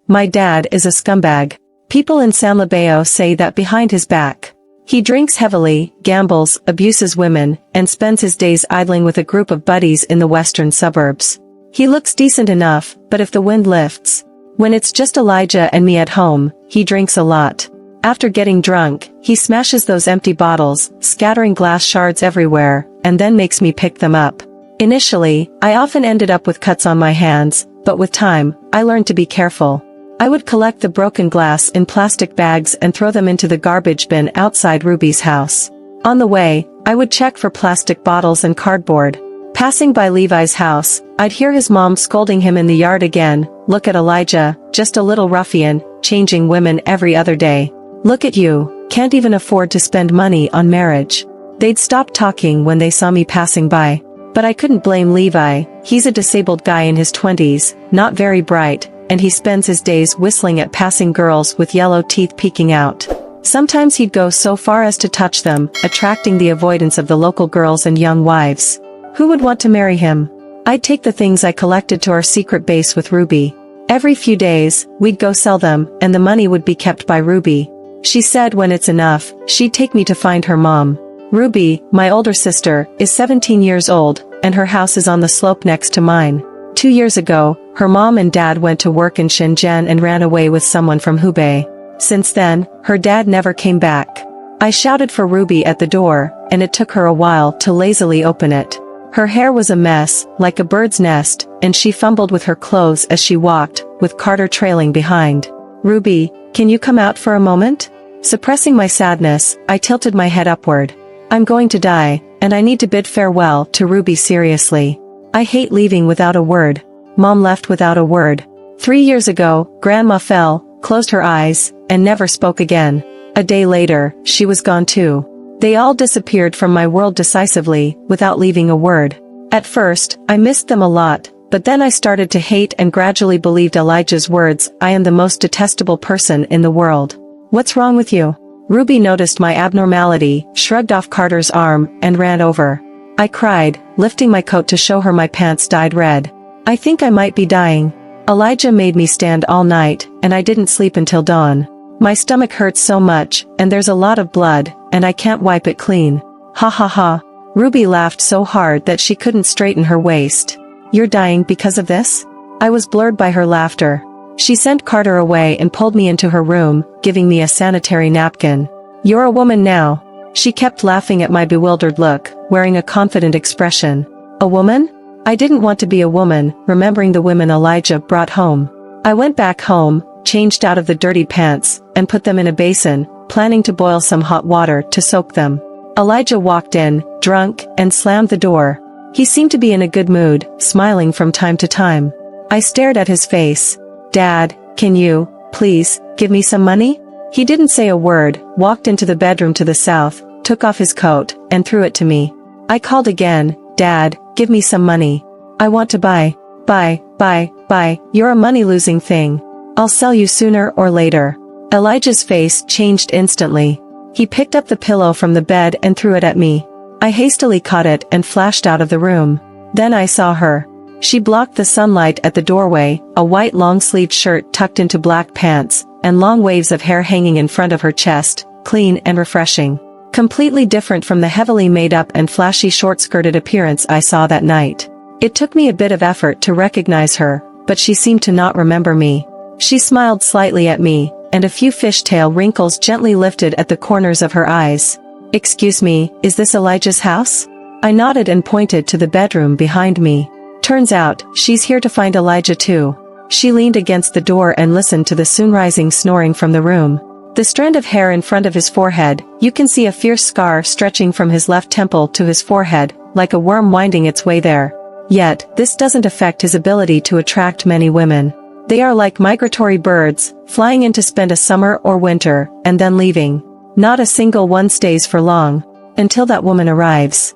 My dad is a scumbag. People in San Labeo say that behind his back. He drinks heavily, gambles, abuses women, and spends his days idling with a group of buddies in the western suburbs. He looks decent enough, but if the wind lifts, when it's just Elijah and me at home, he drinks a lot. After getting drunk, he smashes those empty bottles, scattering glass shards everywhere, and then makes me pick them up. Initially, I often ended up with cuts on my hands, but with time, I learned to be careful. I would collect the broken glass in plastic bags and throw them into the garbage bin outside Ruby's house. On the way, I would check for plastic bottles and cardboard. Passing by Levi's house, I'd hear his mom scolding him in the yard again. Look at Elijah, just a little ruffian, changing women every other day. Look at you, can't even afford to spend money on marriage. They'd stop talking when they saw me passing by. But I couldn't blame Levi. He's a disabled guy in his 20s, not very bright, and he spends his days whistling at passing girls with yellow teeth peeking out. Sometimes he'd go so far as to touch them, attracting the avoidance of the local girls and young wives. Who would want to marry him? I'd take the things I collected to our secret base with Ruby. Every few days, we'd go sell them, and the money would be kept by Ruby. She said when it's enough, she'd take me to find her mom. Ruby, my older sister, is 17 years old, and her house is on the slope next to mine. 2 years ago, her mom and dad went to work in Shenzhen and ran away with someone from Hubei. Since then, her dad never came back. I shouted for Ruby at the door, and it took her a while to lazily open it. Her hair was a mess, like a bird's nest, and she fumbled with her clothes as she walked, with Carter trailing behind. Ruby, can you come out for a moment? Suppressing my sadness, I tilted my head upward. I'm going to die, and I need to bid farewell to Ruby seriously. I hate leaving without a word. Mom left without a word. 3 years ago, Grandma fell, closed her eyes, and never spoke again. A day later, she was gone too. They all disappeared from my world decisively, without leaving a word. At first, I missed them a lot, but then I started to hate and gradually believed Elijah's words, I am the most detestable person in the world. What's wrong with you? Ruby noticed my abnormality, shrugged off Carter's arm, and ran over. I cried, lifting my coat to show her my pants dyed red. I think I might be dying. Elijah made me stand all night, and I didn't sleep until dawn. My stomach hurts so much, and there's a lot of blood, and I can't wipe it clean. Ha ha ha. Ruby laughed so hard that she couldn't straighten her waist. You're dying because of this? I was blurred by her laughter. She sent Carter away and pulled me into her room, giving me a sanitary napkin. You're a woman now. She kept laughing at my bewildered look, wearing a confident expression. A woman? I didn't want to be a woman, remembering the women Elijah brought home. I went back home, changed out of the dirty pants, and put them in a basin, planning to boil some hot water to soak them. Elijah walked in, drunk, and slammed the door. He seemed to be in a good mood, smiling from time to time. I stared at his face. Dad, can you, please, give me some money? He didn't say a word, walked into the bedroom to the south, took off his coat, and threw it to me. I called again, Dad, give me some money. I want to buy. Buy, you're a money-losing thing. I'll sell you sooner or later. Elijah's face changed instantly. He picked up the pillow from the bed and threw it at me. I hastily caught it and flashed out of the room. Then I saw her. She blocked the sunlight at the doorway, a white long-sleeved shirt tucked into black pants, and long waves of hair hanging in front of her chest, clean and refreshing. Completely different from the heavily made-up and flashy short-skirted appearance I saw that night. It took me a bit of effort to recognize her, but she seemed to not remember me. She smiled slightly at me, and a few fishtail wrinkles gently lifted at the corners of her eyes. Excuse me, is this Elijah's house? I nodded and pointed to the bedroom behind me. Turns out, she's here to find Elijah too. She leaned against the door and listened to the soon-rising snoring from the room. The strand of hair in front of his forehead, you can see a fierce scar stretching from his left temple to his forehead, like a worm winding its way there. Yet, this doesn't affect his ability to attract many women. They are like migratory birds, flying in to spend a summer or winter, and then leaving. Not a single one stays for long, until that woman arrives.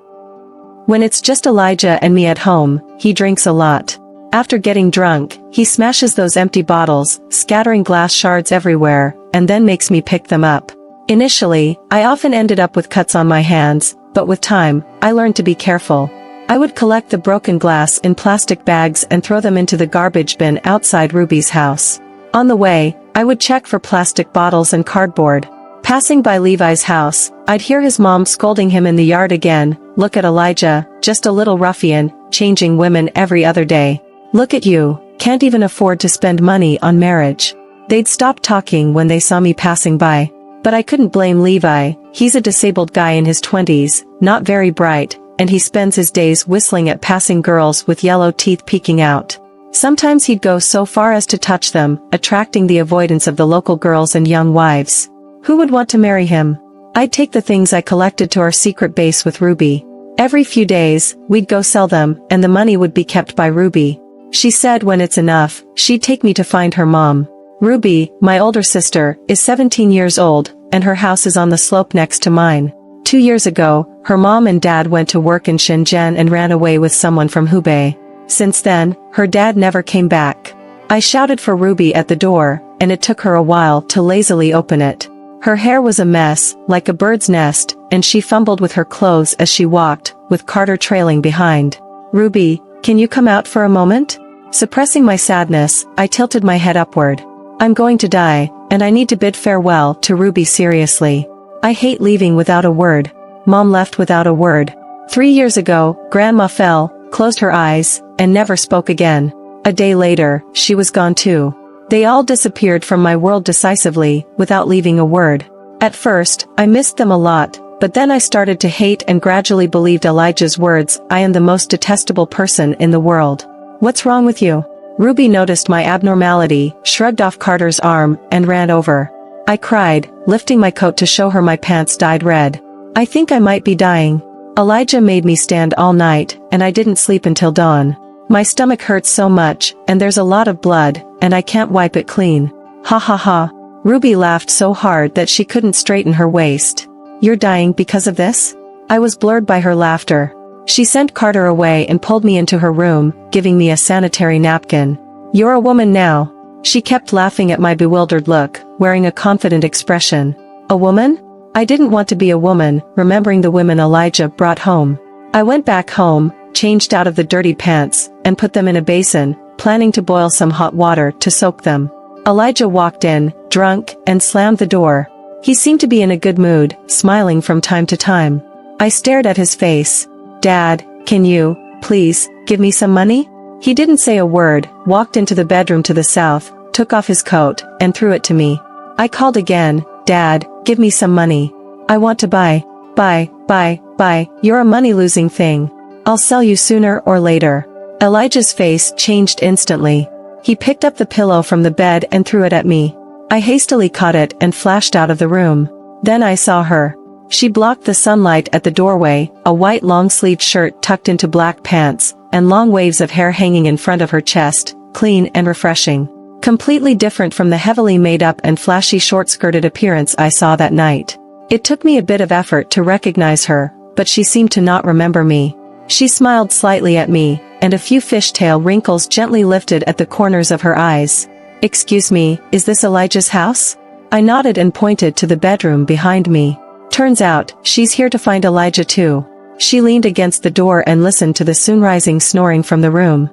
When it's just Elijah and me at home, he drinks a lot. After getting drunk, he smashes those empty bottles, scattering glass shards everywhere, and then makes me pick them up. Initially, I often ended up with cuts on my hands, but with time, I learned to be careful. I would collect the broken glass in plastic bags and throw them into the garbage bin outside Ruby's house. On the way, I would check for plastic bottles and cardboard. Passing by Levi's house, I'd hear his mom scolding him in the yard again. Look at Elijah, just a little ruffian, changing women every other day. Look at you, can't even afford to spend money on marriage. They'd stop talking when they saw me passing by. But I couldn't blame Levi. He's a disabled guy in his 20s, not very bright, and he spends his days whistling at passing girls with yellow teeth peeking out. Sometimes he'd go so far as to touch them, attracting the avoidance of the local girls and young wives. Who would want to marry him? I'd take the things I collected to our secret base with Ruby. Every few days, we'd go sell them, and the money would be kept by Ruby. She said when it's enough, she'd take me to find her mom. Ruby, my older sister, is 17 years old, and her house is on the slope next to mine. 2 years ago, her mom and dad went to work in Shenzhen and ran away with someone from Hubei. Since then, her dad never came back. I shouted for Ruby at the door, and it took her a while to lazily open it. Her hair was a mess, like a bird's nest, and she fumbled with her clothes as she walked, with Carter trailing behind. Ruby, can you come out for a moment? Suppressing my sadness, I tilted my head upward. I'm going to die, and I need to bid farewell to Ruby seriously. I hate leaving without a word. Mom left without a word. 3 years ago, Grandma fell, closed her eyes, and never spoke again. A day later, she was gone too. They all disappeared from my world decisively, without leaving a word. At first, I missed them a lot, but then I started to hate and gradually believed Elijah's words, I am the most detestable person in the world. What's wrong with you? Ruby noticed my abnormality, shrugged off Carter's arm, and ran over. I cried, lifting my coat to show her my pants dyed red. I think I might be dying. Elijah made me stand all night, and I didn't sleep until dawn. My stomach hurts so much, and there's a lot of blood, and I can't wipe it clean. Ha ha ha. Ruby laughed so hard that she couldn't straighten her waist. You're dying because of this? I was blurred by her laughter. She sent Carter away and pulled me into her room, giving me a sanitary napkin. You're a woman now. She kept laughing at my bewildered look, wearing a confident expression. A woman? I didn't want to be a woman, remembering the women Elijah brought home. I went back home, changed out of the dirty pants, and put them in a basin, planning to boil some hot water to soak them. Elijah walked in, drunk, and slammed the door. He seemed to be in a good mood, smiling from time to time. I stared at his face. Dad, can you, please, give me some money? He didn't say a word, walked into the bedroom to the south, took off his coat, and threw it to me. I called again, Dad, give me some money. I want to buy. Buy, you're a money-losing thing. I'll sell you sooner or later. Elijah's face changed instantly. He picked up the pillow from the bed and threw it at me. I hastily caught it and flashed out of the room. Then I saw her. She blocked the sunlight at the doorway, a white long-sleeved shirt tucked into black pants, and long waves of hair hanging in front of her chest, clean and refreshing. Completely different from the heavily made-up and flashy short-skirted appearance I saw that night. It took me a bit of effort to recognize her, but she seemed to not remember me. She smiled slightly at me, and a few fishtail wrinkles gently lifted at the corners of her eyes. Excuse me, is this Elijah's house? I nodded and pointed to the bedroom behind me. Turns out, she's here to find Elijah too. She leaned against the door and listened to the soon-rising snoring from the room.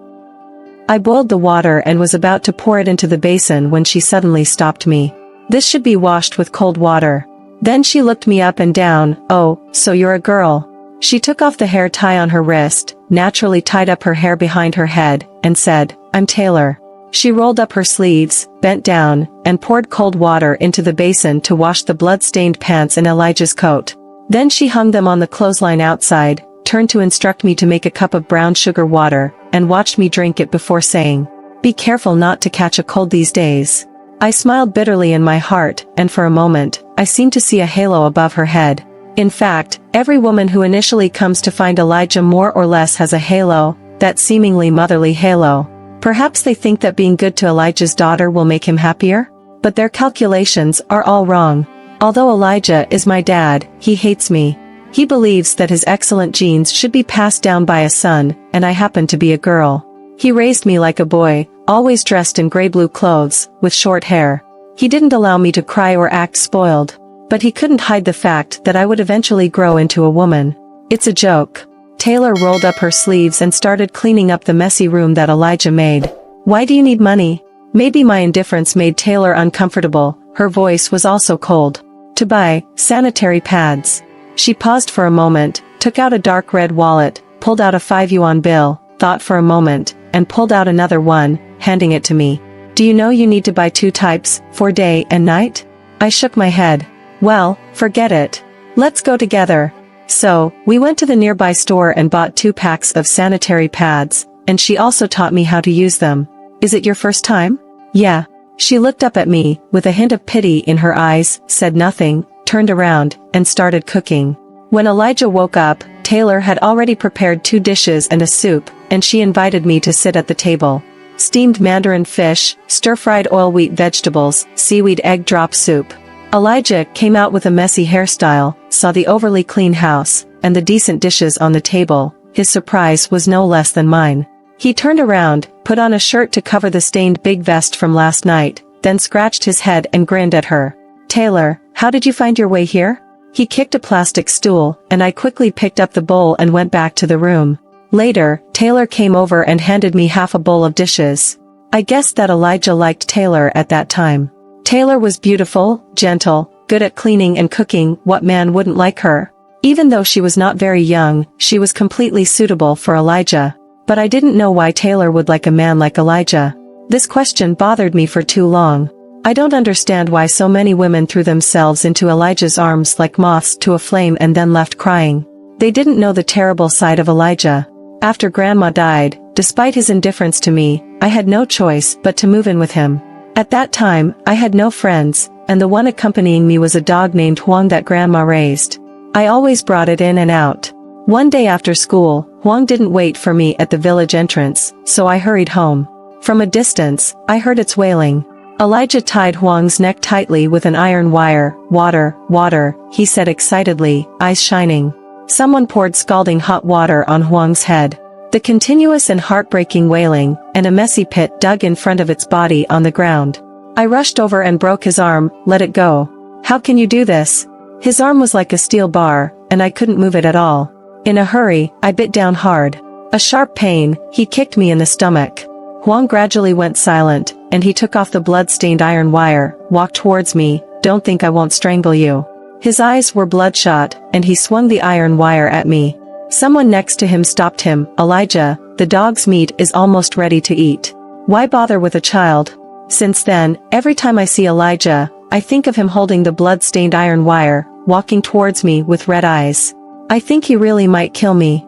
I boiled the water and was about to pour it into the basin when she suddenly stopped me. This should be washed with cold water. Then she looked me up and down. Oh, so you're a girl. She took off the hair tie on her wrist, naturally tied up her hair behind her head, and said, I'm Taylor. She rolled up her sleeves, bent down, and poured cold water into the basin to wash the blood-stained pants and Elijah's coat. Then she hung them on the clothesline outside, turned to instruct me to make a cup of brown sugar water, and watched me drink it before saying, Be careful not to catch a cold these days. I smiled bitterly in my heart, and for a moment, I seemed to see a halo above her head. In fact, every woman who initially comes to find Elijah more or less has a halo, that seemingly motherly halo. Perhaps they think that being good to Elijah's daughter will make him happier? But their calculations are all wrong. Although Elijah is my dad, he hates me. He believes that his excellent genes should be passed down by a son, and I happen to be a girl. He raised me like a boy, always dressed in gray-blue clothes, with short hair. He didn't allow me to cry or act spoiled. But he couldn't hide the fact that I would eventually grow into a woman. It's a joke. Taylor rolled up her sleeves and started cleaning up the messy room that Elijah made. Why do you need money? Maybe my indifference made Taylor uncomfortable. Her voice was also cold. To buy sanitary pads. She paused for a moment, took out a dark red wallet, pulled out a 5 yuan bill, thought for a moment, and pulled out another one, handing it to me. Do you know you need to buy 2 types, for day and night? I shook my head. Well, forget it. Let's go together. So, we went to the nearby store and bought 2 packs of sanitary pads, and she also taught me how to use them. Is it your first time? Yeah. She looked up at me, with a hint of pity in her eyes, said nothing, turned around, and started cooking. When Elijah woke up, Taylor had already prepared 2 dishes and a soup, and she invited me to sit at the table. Steamed mandarin fish, stir-fried oil wheat vegetables, seaweed egg drop soup. Elijah came out with a messy hairstyle, saw the overly clean house, and the decent dishes on the table. His surprise was no less than mine. He turned around, put on a shirt to cover the stained big vest from last night, then scratched his head and grinned at her. Taylor, how did you find your way here? He kicked a plastic stool, and I quickly picked up the bowl and went back to the room. Later, Taylor came over and handed me half a bowl of dishes. I guessed that Elijah liked Taylor at that time. Taylor was beautiful, gentle, good at cleaning and cooking. What man wouldn't like her? Even though she was not very young, she was completely suitable for Elijah. But I didn't know why Taylor would like a man like Elijah. This question bothered me for too long. I don't understand why so many women threw themselves into Elijah's arms like moths to a flame and then left crying. They didn't know the terrible side of Elijah. After Grandma died, despite his indifference to me, I had no choice but to move in with him. At that time, I had no friends, and the one accompanying me was a dog named Huang that Grandma raised. I always brought it in and out. One day after school, Huang didn't wait for me at the village entrance, so I hurried home. From a distance, I heard its wailing. Elijah tied Huang's neck tightly with an iron wire. Water, water, he said excitedly, eyes shining. Someone poured scalding hot water on Huang's head. The continuous and heartbreaking wailing, and a messy pit dug in front of its body on the ground. I rushed over and broke his arm. Let it go. How can you do this? His arm was like a steel bar, and I couldn't move it at all. In a hurry, I bit down hard. A sharp pain, he kicked me in the stomach. Huang gradually went silent, and he took off the blood-stained iron wire, walked towards me. Don't think I won't strangle you. His eyes were bloodshot, and he swung the iron wire at me. Someone next to him stopped him. Elijah, the dog's meat is almost ready to eat. Why bother with a child? Since then, every time I see Elijah, I think of him holding the blood-stained iron wire, walking towards me with red eyes. I think he really might kill me.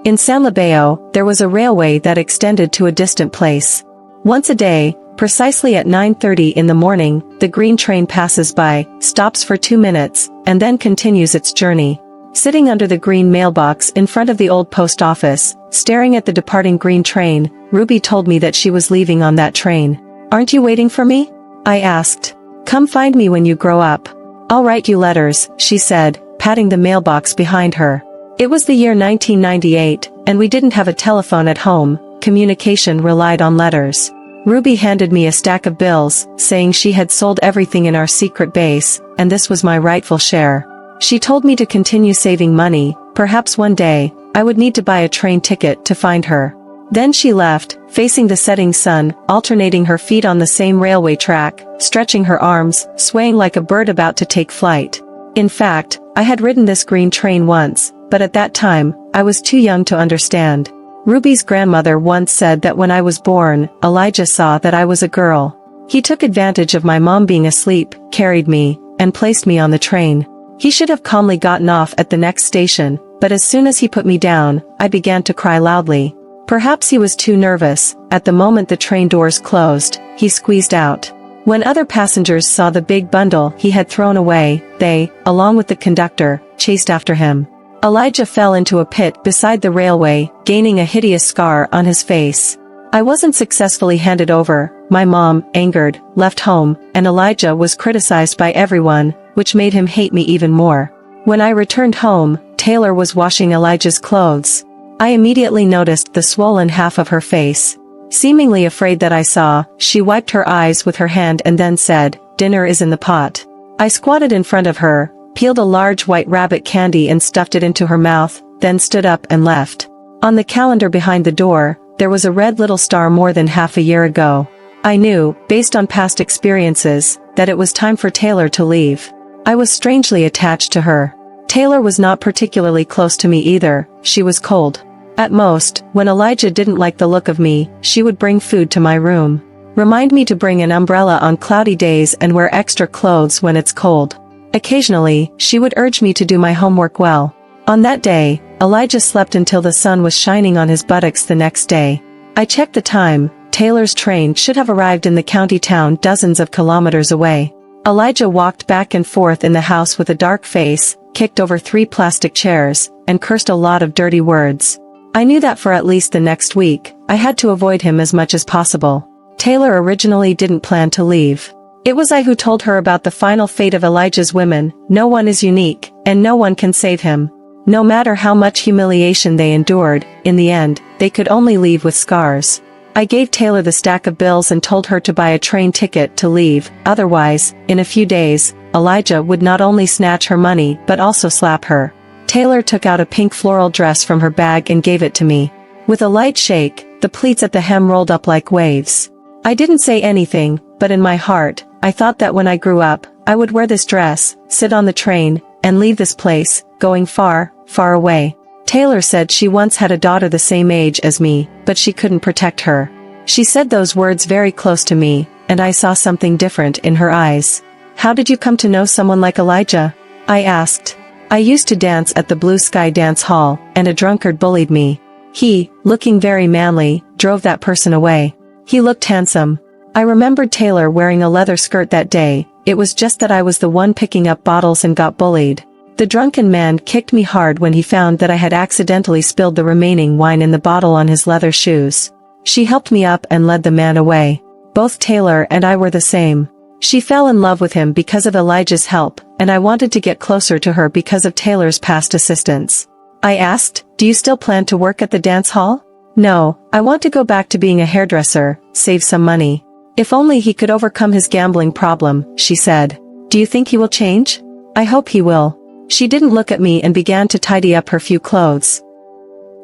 In San Labeo, there was a railway that extended to a distant place. Once a day, precisely at 9:30 in the morning, the green train passes by, stops for 2 minutes, and then continues its journey. Sitting under the green mailbox in front of the old post office, staring at the departing green train, Ruby told me that she was leaving on that train. Aren't you waiting for me? I asked. Come find me when you grow up. I'll write you letters, she said, patting the mailbox behind her. It was the year 1998, and we didn't have a telephone at home. Communication relied on letters. Ruby handed me a stack of bills, saying she had sold everything in our secret base, and this was my rightful share. She told me to continue saving money. Perhaps one day, I would need to buy a train ticket to find her. Then she left, facing the setting sun, alternating her feet on the same railway track, stretching her arms, swaying like a bird about to take flight. In fact, I had ridden this green train once, but at that time, I was too young to understand. Ruby's grandmother once said that when I was born, Elijah saw that I was a girl. He took advantage of my mom being asleep, carried me, and placed me on the train. He should have calmly gotten off at the next station, but as soon as he put me down, I began to cry loudly. Perhaps he was too nervous. At the moment the train doors closed, he squeezed out. When other passengers saw the big bundle he had thrown away, they, along with the conductor, chased after him. Elijah fell into a pit beside the railway, gaining a hideous scar on his face. I wasn't successfully handed over. My mom, angered, left home, and Elijah was criticized by everyone, which made him hate me even more. When I returned home, Taylor was washing Elijah's clothes. I immediately noticed the swollen half of her face. Seemingly afraid that I saw, she wiped her eyes with her hand and then said, "Dinner is in the pot." I squatted in front of her, peeled a large white rabbit candy and stuffed it into her mouth, then stood up and left. On the calendar behind the door, there was a red little star more than half a year ago. I knew, based on past experiences, that it was time for Taylor to leave. I was strangely attached to her. Taylor was not particularly close to me either, she was cold. At most, when Elijah didn't like the look of me, she would bring food to my room. Remind me to bring an umbrella on cloudy days and wear extra clothes when it's cold. Occasionally, she would urge me to do my homework well. On that day, Elijah slept until the sun was shining on his buttocks the next day. I checked the time. Taylor's train should have arrived in the county town dozens of kilometers away. Elijah walked back and forth in the house with a dark face, kicked over 3 plastic chairs, and cursed a lot of dirty words. I knew that for at least the next week, I had to avoid him as much as possible. Taylor originally didn't plan to leave. It was I who told her about the final fate of Elijah's women. No one is unique, and no one can save him. No matter how much humiliation they endured, in the end, they could only leave with scars. I gave Taylor the stack of bills and told her to buy a train ticket to leave, otherwise, in a few days, Elijah would not only snatch her money but also slap her. Taylor took out a pink floral dress from her bag and gave it to me. With a light shake, the pleats at the hem rolled up like waves. I didn't say anything, but in my heart, I thought that when I grew up, I would wear this dress, sit on the train, and leave this place, going far, far away. Taylor said she once had a daughter the same age as me, but she couldn't protect her. She said those words very close to me, and I saw something different in her eyes. How did you come to know someone like Elijah? I asked. I used to dance at the Blue Sky Dance Hall, and a drunkard bullied me. He, looking very manly, drove that person away. He looked handsome. I remembered Taylor wearing a leather skirt that day. It was just that I was the one picking up bottles and got bullied. The drunken man kicked me hard when he found that I had accidentally spilled the remaining wine in the bottle on his leather shoes. She helped me up and led the man away. Both Taylor and I were the same. She fell in love with him because of Elijah's help, and I wanted to get closer to her because of Taylor's past assistance. I asked, "Do you still plan to work at the dance hall?" "No, I want to go back to being a hairdresser, save some money." If only he could overcome his gambling problem, she said. "Do you think he will change?" "I hope he will." She didn't look at me and began to tidy up her few clothes.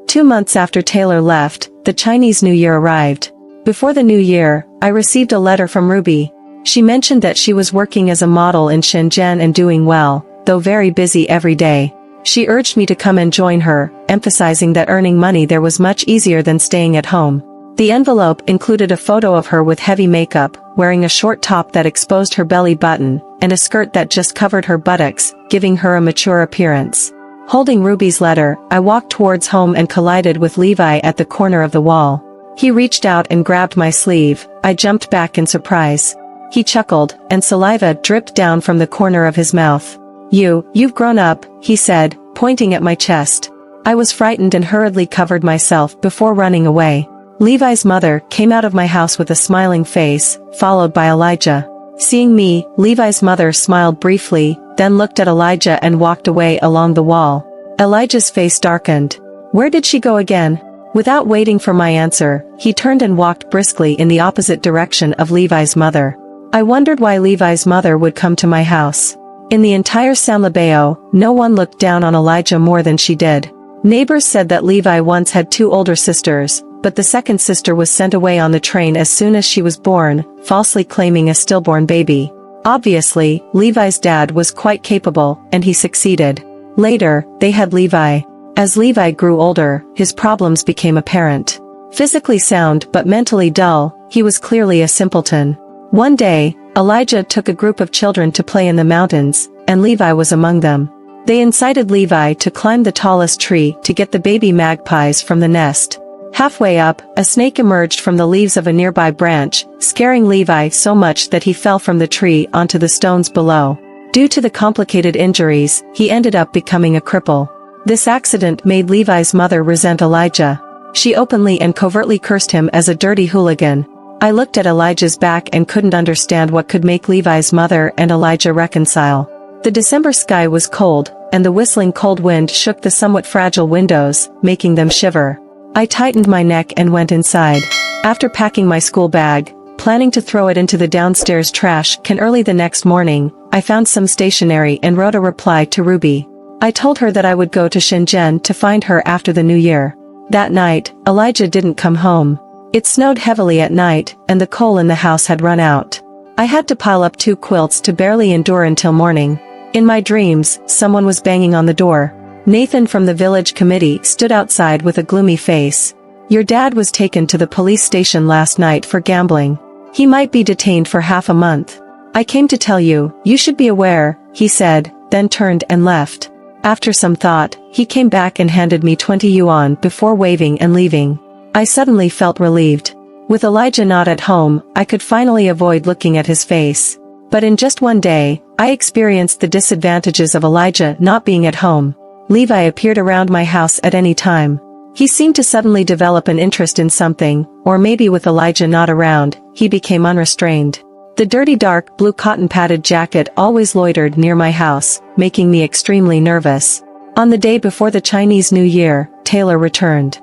2 months after Taylor left, the Chinese New Year arrived. Before the New Year, I received a letter from Ruby. She mentioned that she was working as a model in Shenzhen and doing well, though very busy every day. She urged me to come and join her, emphasizing that earning money there was much easier than staying at home. The envelope included a photo of her with heavy makeup, wearing a short top that exposed her belly button, and a skirt that just covered her buttocks, giving her a mature appearance. Holding Ruby's letter, I walked towards home and collided with Levi at the corner of the wall. He reached out and grabbed my sleeve. I jumped back in surprise. He chuckled, and saliva dripped down from the corner of his mouth. You've grown up," he said, pointing at my chest. I was frightened and hurriedly covered myself before running away. Levi's mother came out of my house with a smiling face, followed by Elijah. Seeing me, Levi's mother smiled briefly, then looked at Elijah and walked away along the wall. Elijah's face darkened. Where did she go again? Without waiting for my answer, he turned and walked briskly in the opposite direction of Levi's mother. I wondered why Levi's mother would come to my house. In the entire San Labeo, no one looked down on Elijah more than she did. Neighbors said that Levi once had 2 older sisters, but the second sister was sent away on the train as soon as she was born, falsely claiming a stillborn baby. Obviously, Levi's dad was quite capable, and he succeeded. Later, they had Levi. As Levi grew older, his problems became apparent. Physically sound but mentally dull, he was clearly a simpleton. One day, Elijah took a group of children to play in the mountains, and Levi was among them. They incited Levi to climb the tallest tree to get the baby magpies from the nest. Halfway up, a snake emerged from the leaves of a nearby branch, scaring Levi so much that he fell from the tree onto the stones below. Due to the complicated injuries, he ended up becoming a cripple. This accident made Levi's mother resent Elijah. She openly and covertly cursed him as a dirty hooligan. I looked at Elijah's back and couldn't understand what could make Levi's mother and Elijah reconcile. The December sky was cold, and the whistling cold wind shook the somewhat fragile windows, making them shiver. I tightened my neck and went inside. After packing my school bag, planning to throw it into the downstairs trash can early the next morning, I found some stationery and wrote a reply to Ruby. I told her that I would go to Shenzhen to find her after the New Year. That night, Elijah didn't come home. It snowed heavily at night, and the coal in the house had run out. I had to pile up 2 quilts to barely endure until morning. In my dreams, someone was banging on the door. Nathan from the village committee stood outside with a gloomy face. "Your dad was taken to the police station last night for gambling. He might be detained for half a month. I came to tell you, you should be aware," he said, then turned and left. After some thought, he came back and handed me 20 yuan before waving and leaving. I suddenly felt relieved. With Elijah not at home, I could finally avoid looking at his face. But in just one day, I experienced the disadvantages of Elijah not being at home. Levi appeared around my house at any time. He seemed to suddenly develop an interest in something, or maybe with Elijah not around, he became unrestrained. The dirty dark blue cotton-padded jacket always loitered near my house, making me extremely nervous. On the day before the Chinese New Year, Taylor returned.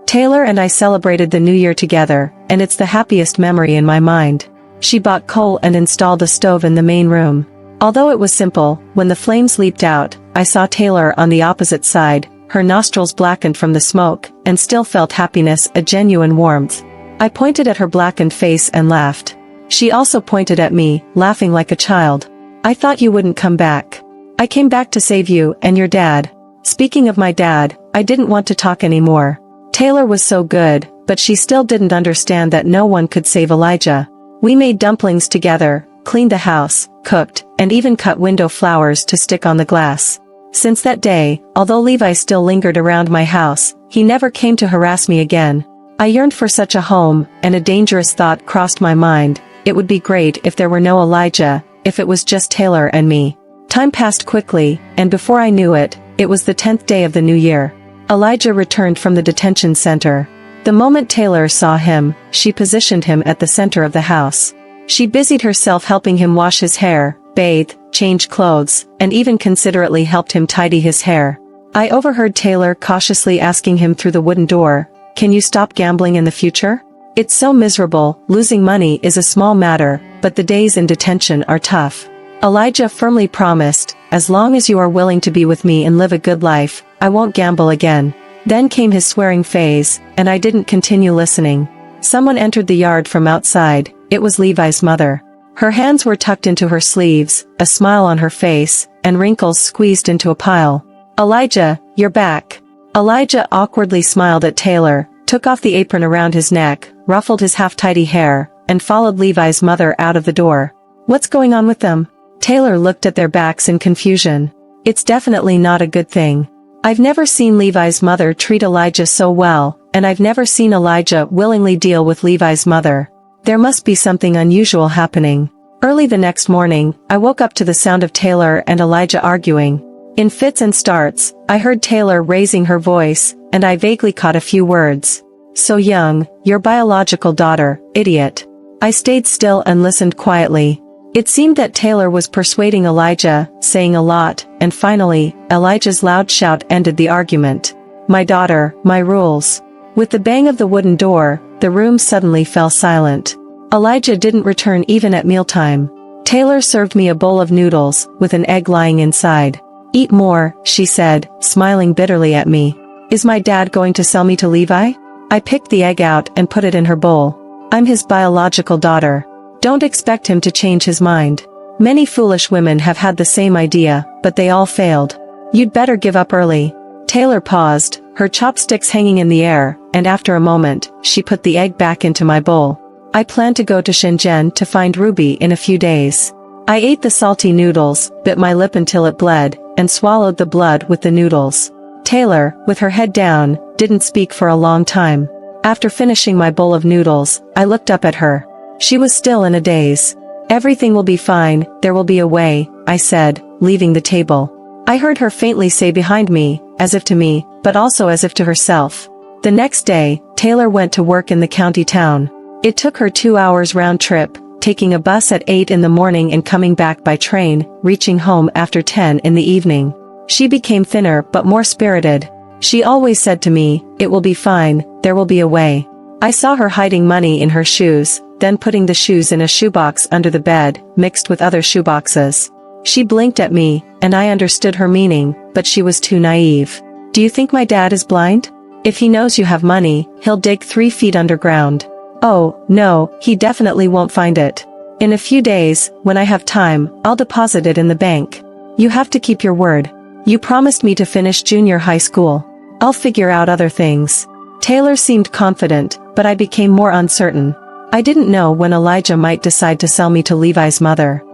Taylor and I celebrated the New Year together, and it's the happiest memory in my mind. She bought coal and installed a stove in the main room. Although it was simple, when the flames leaped out, I saw Taylor on the opposite side, her nostrils blackened from the smoke, and still felt happiness, a genuine warmth. I pointed at her blackened face and laughed. She also pointed at me, laughing like a child. "I thought you wouldn't come back. I came back to save you and your dad." Speaking of my dad, I didn't want to talk anymore. Taylor was so good, but she still didn't understand that no one could save Elijah. We made dumplings together, cleaned the house, cooked, and even cut window flowers to stick on the glass. Since that day, although Levi still lingered around my house, he never came to harass me again. I yearned for such a home, and a dangerous thought crossed my mind. It would be great if there were no Elijah, if it was just Taylor and me. Time passed quickly, and before I knew it, it was the 10th day of the new year. Elijah returned from the detention center. The moment Taylor saw him, she positioned him at the center of the house. She busied herself helping him wash his hair, bathe, change clothes, and even considerately helped him tidy his hair. I overheard Taylor cautiously asking him through the wooden door, "Can you stop gambling in the future? It's so miserable, losing money is a small matter, but the days in detention are tough." Elijah firmly promised, "As long as you are willing to be with me and live a good life, I won't gamble again." Then came his swearing phase, and I didn't continue listening. Someone entered the yard from outside. It was Levi's mother. Her hands were tucked into her sleeves, a smile on her face, and wrinkles squeezed into a pile. "Elijah, you're back." Elijah awkwardly smiled at Taylor, took off the apron around his neck, ruffled his half-tidy hair, and followed Levi's mother out of the door. "What's going on with them?" Taylor looked at their backs in confusion. "It's definitely not a good thing. I've never seen Levi's mother treat Elijah so well, and I've never seen Elijah willingly deal with Levi's mother. There must be something unusual happening." Early the next morning, I woke up to the sound of Taylor and Elijah arguing. In fits and starts, I heard Taylor raising her voice, and I vaguely caught a few words. "So young, your biological daughter, idiot." I stayed still and listened quietly. It seemed that Taylor was persuading Elijah, saying a lot, and finally, Elijah's loud shout ended the argument. "My daughter, my rules." With the bang of the wooden door, the room suddenly fell silent. Elijah didn't return even at mealtime. Taylor served me a bowl of noodles, with an egg lying inside. "Eat more," she said, smiling bitterly at me. "Is my dad going to sell me to Levi?" I picked the egg out and put it in her bowl. "I'm his biological daughter. Don't expect him to change his mind. Many foolish women have had the same idea, but they all failed. You'd better give up early." Taylor paused, her chopsticks hanging in the air, and after a moment, she put the egg back into my bowl. "I plan to go to Shenzhen to find Ruby in a few days." I ate the salty noodles, bit my lip until it bled, and swallowed the blood with the noodles. Taylor, with her head down, didn't speak for a long time. After finishing my bowl of noodles, I looked up at her. She was still in a daze. "Everything will be fine, there will be a way," I said, leaving the table. I heard her faintly say behind me, as if to me, but also as if to herself. The next day, Taylor went to work in the county town. It took her 2 hours round trip, taking a bus at 8 in the morning and coming back by train, reaching home after 10 in the evening. She became thinner but more spirited. She always said to me, "It will be fine, there will be a way." I saw her hiding money in her shoes, then putting the shoes in a shoebox under the bed, mixed with other shoeboxes. She blinked at me, and I understood her meaning, but she was too naive. "Do you think my dad is blind?" If he knows you have money, he'll dig 3 feet underground. Oh, no, he definitely won't find it. In a few days, when I have time, I'll deposit it in the bank. You have to keep your word. You promised me to finish junior high school. I'll figure out other things. Taylor seemed confident, but I became more uncertain. I didn't know when Elijah might decide to sell me to Levi's mother.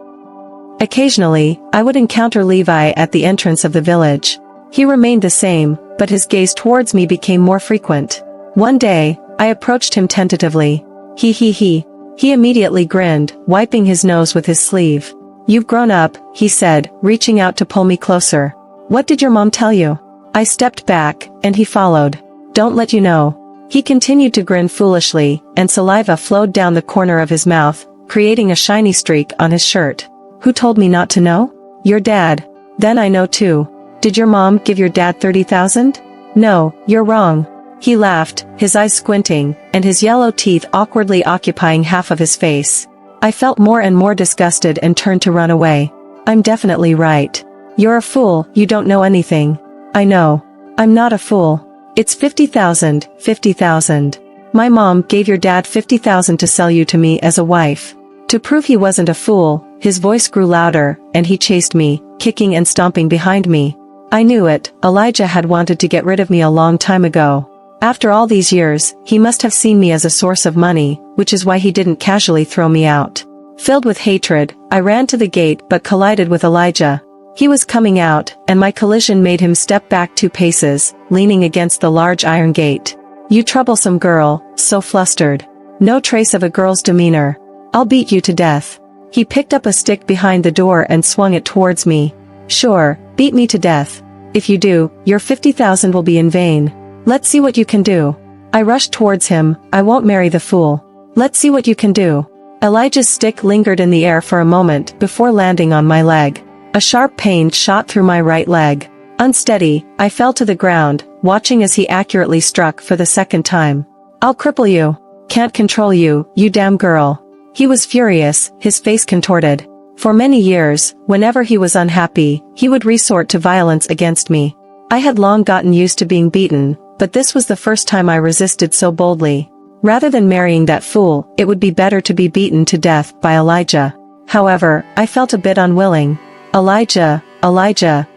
Occasionally, I would encounter Levi at the entrance of the village. He remained the same, but his gaze towards me became more frequent. One day, I approached him tentatively. He immediately grinned, wiping his nose with his sleeve. You've grown up, he said, reaching out to pull me closer. What did your mom tell you? I stepped back, and he followed. Don't let you know. He continued to grin foolishly, and saliva flowed down the corner of his mouth, creating a shiny streak on his shirt. Who told me not to know? Your dad. Then I know too. Did your mom give your dad 30,000? No, you're wrong. He laughed, his eyes squinting, and his yellow teeth awkwardly occupying half of his face. I felt more and more disgusted and turned to run away. I'm definitely right. You're a fool, you don't know anything. I know. I'm not a fool. It's 50,000, 50,000. My mom gave your dad 50,000 to sell you to me as a wife. To prove he wasn't a fool, his voice grew louder, and he chased me, kicking and stomping behind me. I knew it, Elijah had wanted to get rid of me a long time ago. After all these years, he must have seen me as a source of money, which is why he didn't casually throw me out. Filled with hatred, I ran to the gate but collided with Elijah. He was coming out, and my collision made him step back 2 paces, leaning against the large iron gate. You troublesome girl, so flustered. No trace of a girl's demeanor. I'll beat you to death. He picked up a stick behind the door and swung it towards me. Sure, beat me to death. If you do, your 50,000 will be in vain. Let's see what you can do. I rushed towards him. I won't marry the fool. Let's see what you can do. Elijah's stick lingered in the air for a moment before landing on my leg. A sharp pain shot through my right leg. Unsteady, I fell to the ground, watching as he accurately struck for the second time. I'll cripple you. Can't control you, you damn girl. He was furious, his face contorted. For many years, whenever he was unhappy, he would resort to violence against me. I had long gotten used to being beaten, but this was the first time I resisted so boldly. Rather than marrying that fool, it would be better to be beaten to death by Elijah. However, I felt a bit unwilling. Elijah,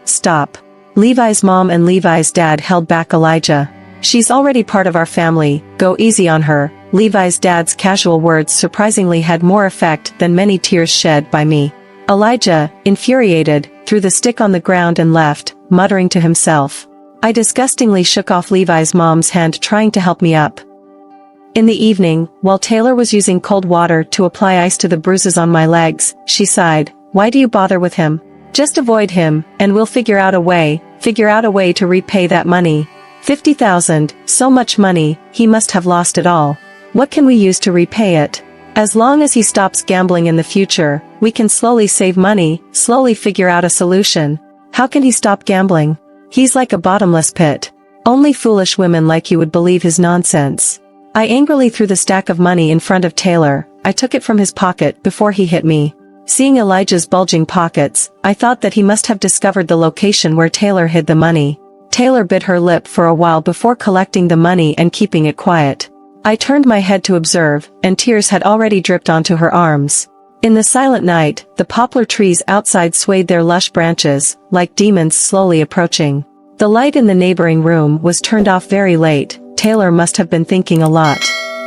stop. Levi's mom and Levi's dad held back Elijah. She's already part of our family, go easy on her. Levi's dad's casual words surprisingly had more effect than many tears shed by me. Elijah, infuriated, threw the stick on the ground and left, muttering to himself. I disgustingly shook off Levi's mom's hand trying to help me up. In the evening, while Taylor was using cold water to apply ice to the bruises on my legs, she sighed, Why do you bother with him? Just avoid him, and we'll figure out a way to repay that money. 50,000, so much money, he must have lost it all. What can we use to repay it? As long as he stops gambling in the future, we can slowly save money, slowly figure out a solution. How can he stop gambling? He's like a bottomless pit. Only foolish women like you would believe his nonsense. I angrily threw the stack of money in front of Taylor. I took it from his pocket before he hit me. Seeing Elijah's bulging pockets, I thought that he must have discovered the location where Taylor hid the money. Taylor bit her lip for a while before collecting the money and keeping it quiet. I turned my head to observe, and tears had already dripped onto her arms. In the silent night, the poplar trees outside swayed their lush branches, like demons slowly approaching. The light in the neighboring room was turned off very late. Taylor must have been thinking a lot.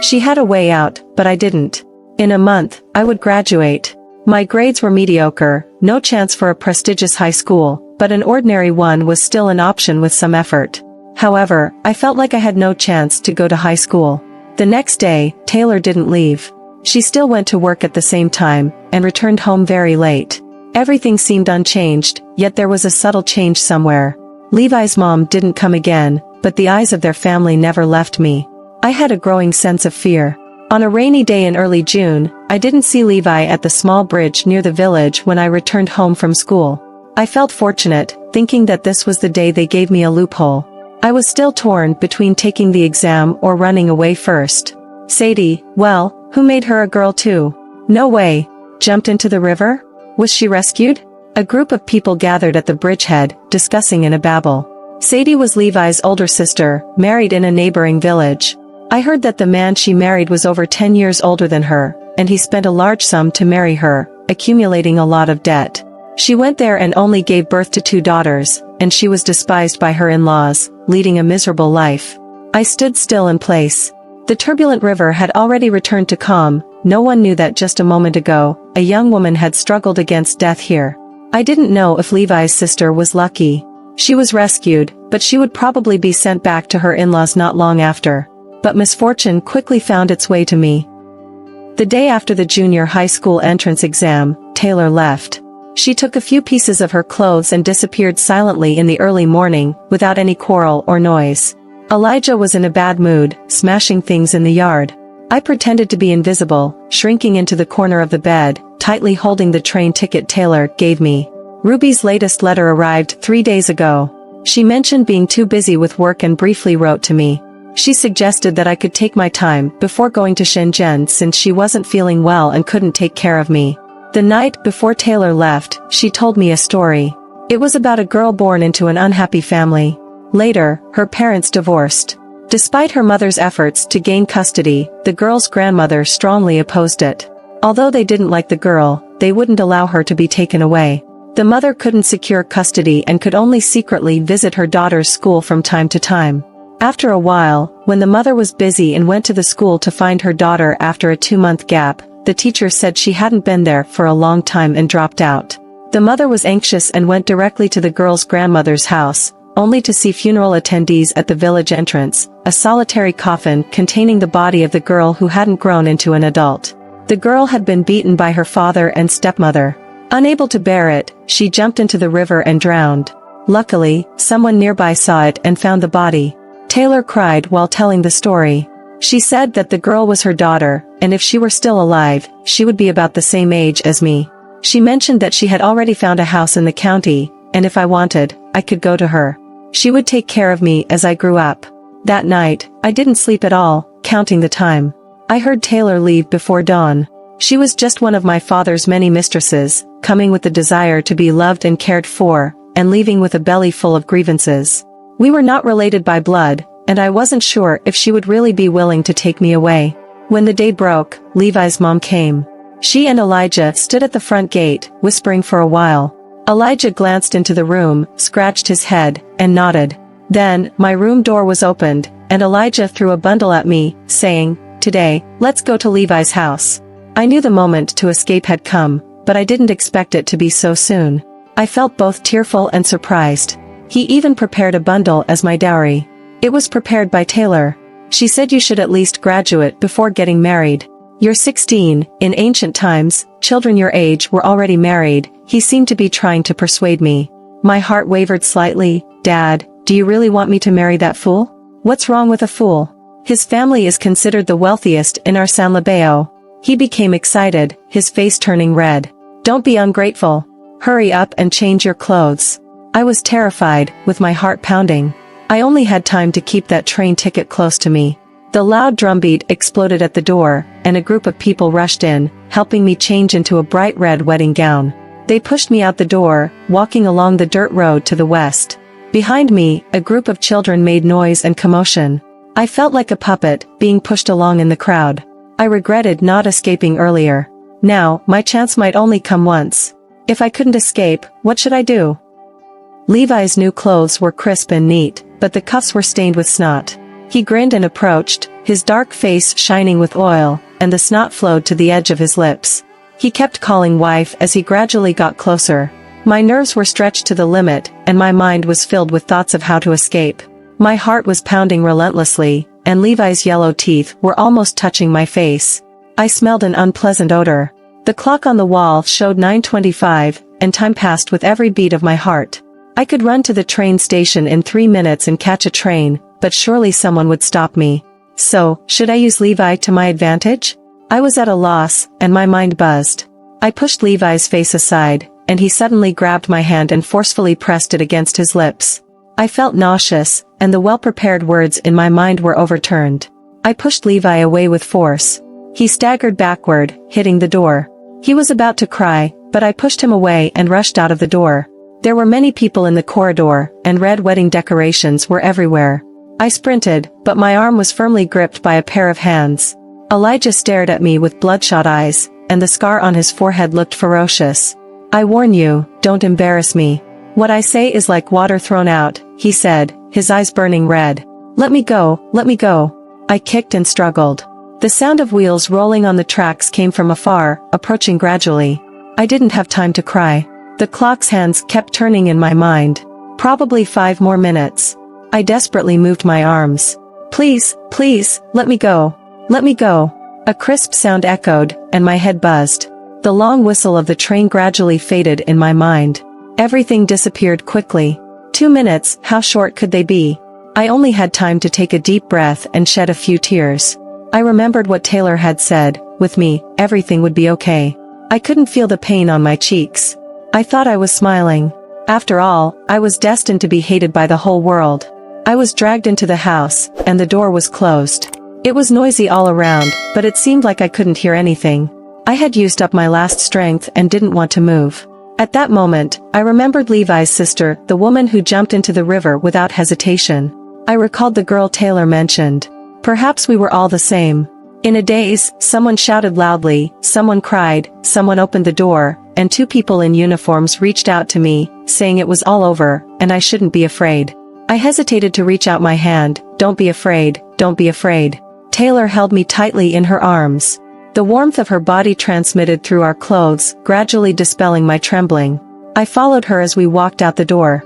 She had a way out, but I didn't. In a month, I would graduate. My grades were mediocre, no chance for a prestigious high school, but an ordinary one was still an option with some effort. However, I felt like I had no chance to go to high school. The next day, Taylor didn't leave. She still went to work at the same time, and returned home very late. Everything seemed unchanged, yet there was a subtle change somewhere. Levi's mom didn't come again, but the eyes of their family never left me. I had a growing sense of fear. On a rainy day in early June, I didn't see Levi at the small bridge near the village when I returned home from school. I felt fortunate, thinking that this was the day they gave me a loophole. I was still torn between taking the exam or running away first. Sadie, well, who made her a girl too? No way. Jumped into the river? Was she rescued? A group of people gathered at the bridgehead, discussing in a babble. Sadie was Levi's older sister, married in a neighboring village. I heard that the man she married was over 10 years older than her, and he spent a large sum to marry her, accumulating a lot of debt. She went there and only gave birth to 2 daughters, and she was despised by her in-laws, leading a miserable life. I stood still in place. The turbulent river had already returned to calm. No one knew that just a moment ago, a young woman had struggled against death here. I didn't know if Levi's sister was lucky. She was rescued, but she would probably be sent back to her in-laws not long after. But misfortune quickly found its way to me. The day after the junior high school entrance exam, Taylor left. She took a few pieces of her clothes and disappeared silently in the early morning, without any quarrel or noise. Elijah was in a bad mood, smashing things in the yard. I pretended to be invisible, shrinking into the corner of the bed, tightly holding the train ticket Taylor gave me. Ruby's latest letter arrived 3 days ago. She mentioned being too busy with work and briefly wrote to me. She suggested that I could take my time before going to Shenzhen since she wasn't feeling well and couldn't take care of me. The night before Taylor left, she told me a story. It was about a girl born into an unhappy family. Later, her parents divorced. Despite her mother's efforts to gain custody, the girl's grandmother strongly opposed it. Although they didn't like the girl, they wouldn't allow her to be taken away. The mother couldn't secure custody and could only secretly visit her daughter's school from time to time. After a while, when the mother was busy and went to the school to find her daughter after a 2-month gap, the teacher said she hadn't been there for a long time and dropped out. The mother was anxious and went directly to the girl's grandmother's house, only to see funeral attendees at the village entrance, a solitary coffin containing the body of the girl who hadn't grown into an adult. The girl had been beaten by her father and stepmother. Unable to bear it, she jumped into the river and drowned. Luckily, someone nearby saw it and found the body. Taylor cried while telling the story. She said that the girl was her daughter, and if she were still alive, she would be about the same age as me. She mentioned that she had already found a house in the county, and if I wanted, I could go to her. She would take care of me as I grew up. That night, I didn't sleep at all, counting the time. I heard Taylor leave before dawn. She was just one of my father's many mistresses, coming with the desire to be loved and cared for, and leaving with a belly full of grievances. We were not related by blood, and I wasn't sure if she would really be willing to take me away. When the day broke, Levi's mom came. She and Elijah stood at the front gate, whispering for a while. Elijah glanced into the room, scratched his head, and nodded. Then, my room door was opened, and Elijah threw a bundle at me, saying, "Today, let's go to Levi's house." I knew the moment to escape had come, but I didn't expect it to be so soon. I felt both tearful and surprised. He even prepared a bundle as my dowry. It was prepared by Taylor. She said you should at least graduate before getting married. You're 16, in ancient times, children your age were already married. He seemed to be trying to persuade me. My heart wavered slightly. Dad, do you really want me to marry that fool? What's wrong with a fool? His family is considered the wealthiest in our San Labeo. He became excited, his face turning red. Don't be ungrateful. Hurry up and change your clothes. I was terrified, with my heart pounding. I only had time to keep that train ticket close to me. The loud drumbeat exploded at the door, and a group of people rushed in, helping me change into a bright red wedding gown. They pushed me out the door, walking along the dirt road to the west. Behind me, a group of children made noise and commotion. I felt like a puppet, being pushed along in the crowd. I regretted not escaping earlier. Now, my chance might only come once. If I couldn't escape, what should I do? Levi's new clothes were crisp and neat, but the cuffs were stained with snot. He grinned and approached, his dark face shining with oil, and the snot flowed to the edge of his lips. He kept calling wife as he gradually got closer. My nerves were stretched to the limit, and my mind was filled with thoughts of how to escape. My heart was pounding relentlessly, and Levi's yellow teeth were almost touching my face. I smelled an unpleasant odor. The clock on the wall showed 9:25, and time passed with every beat of my heart. I could run to the train station in 3 minutes and catch a train, but surely someone would stop me. So, should I use Levi to my advantage? I was at a loss, and my mind buzzed. I pushed Levi's face aside, and he suddenly grabbed my hand and forcefully pressed it against his lips. I felt nauseous, and the well-prepared words in my mind were overturned. I pushed Levi away with force. He staggered backward, hitting the door. He was about to cry, but I pushed him away and rushed out of the door. There were many people in the corridor, and red wedding decorations were everywhere. I sprinted, but my arm was firmly gripped by a pair of hands. Elijah stared at me with bloodshot eyes, and the scar on his forehead looked ferocious. "I warn you, don't embarrass me. What I say is like water thrown out," he said, his eyes burning red. "Let me go, let me go." I kicked and struggled. The sound of wheels rolling on the tracks came from afar, approaching gradually. I didn't have time to cry. The clock's hands kept turning in my mind. Probably 5 more minutes. I desperately moved my arms. "Please, please, let me go. Let me go." A crisp sound echoed, and my head buzzed. The long whistle of the train gradually faded in my mind. Everything disappeared quickly. 2 minutes, how short could they be? I only had time to take a deep breath and shed a few tears. I remembered what Taylor had said, with me, everything would be okay. I couldn't feel the pain on my cheeks. I thought I was smiling. After all, I was destined to be hated by the whole world. I was dragged into the house, and the door was closed. It was noisy all around, but it seemed like I couldn't hear anything. I had used up my last strength and didn't want to move. At that moment, I remembered Levi's sister, the woman who jumped into the river without hesitation. I recalled the girl Taylor mentioned. Perhaps we were all the same. In a daze, someone shouted loudly, someone cried, someone opened the door, and 2 people in uniforms reached out to me, saying it was all over, and I shouldn't be afraid. I hesitated to reach out my hand. "Don't be afraid, don't be afraid." Taylor held me tightly in her arms. The warmth of her body transmitted through our clothes, gradually dispelling my trembling. I followed her as we walked out the door.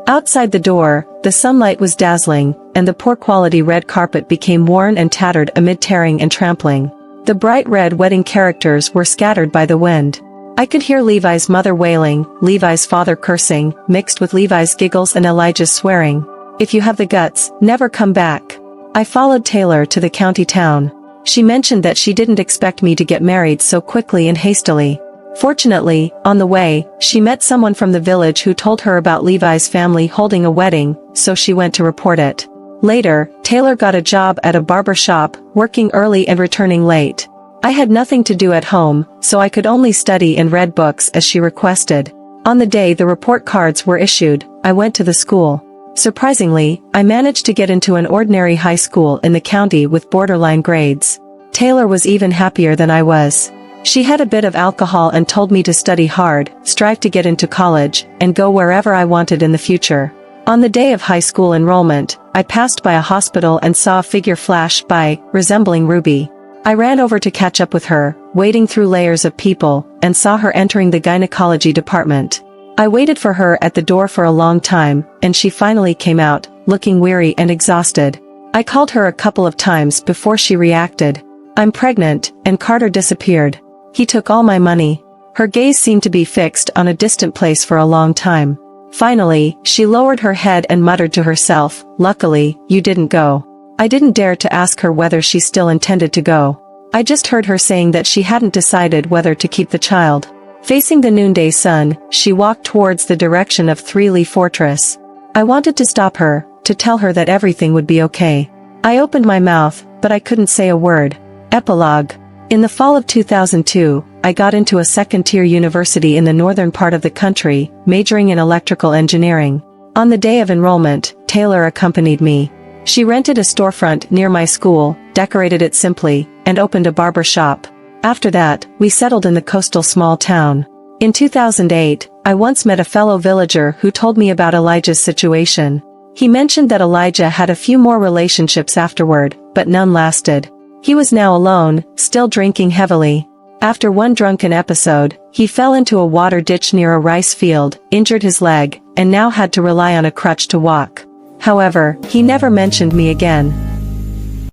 Outside the door, the sunlight was dazzling, and the poor-quality red carpet became worn and tattered amid tearing and trampling. The bright red wedding characters were scattered by the wind. I could hear Levi's mother wailing, Levi's father cursing, mixed with Levi's giggles and Elijah's swearing. "If you have the guts, never come back." I followed Taylor to the county town. She mentioned that she didn't expect me to get married so quickly and hastily. Fortunately, on the way, she met someone from the village who told her about Levi's family holding a wedding, so she went to report it. Later, Taylor got a job at a barber shop, working early and returning late. I had nothing to do at home, so I could only study and read books as she requested. On the day the report cards were issued, I went to the school. Surprisingly, I managed to get into an ordinary high school in the county with borderline grades. Taylor was even happier than I was. She had a bit of alcohol and told me to study hard, strive to get into college, and go wherever I wanted in the future. On the day of high school enrollment, I passed by a hospital and saw a figure flash by, resembling Ruby. I ran over to catch up with her, wading through layers of people, and saw her entering the gynecology department. I waited for her at the door for a long time, and she finally came out, looking weary and exhausted. I called her a couple of times before she reacted. "I'm pregnant," and Carter disappeared. He took all my money. Her gaze seemed to be fixed on a distant place for a long time. Finally, she lowered her head and muttered to herself, "Luckily, you didn't go." I didn't dare to ask her whether she still intended to go. I just heard her saying that she hadn't decided whether to keep the child. Facing the noonday sun, she walked towards the direction of Three Lee Fortress. I wanted to stop her, to tell her that everything would be okay. I opened my mouth, but I couldn't say a word. Epilogue. In the fall of 2002, I got into a second-tier university in the northern part of the country, majoring in electrical engineering. On the day of enrollment, Taylor accompanied me. She rented a storefront near my school, decorated it simply, and opened a barber shop. After that, we settled in the coastal small town. In 2008, I once met a fellow villager who told me about Elijah's situation. He mentioned that Elijah had a few more relationships afterward, but none lasted. He was now alone, still drinking heavily. After one drunken episode, he fell into a water ditch near a rice field, injured his leg, and now had to rely on a crutch to walk. However, he never mentioned me again.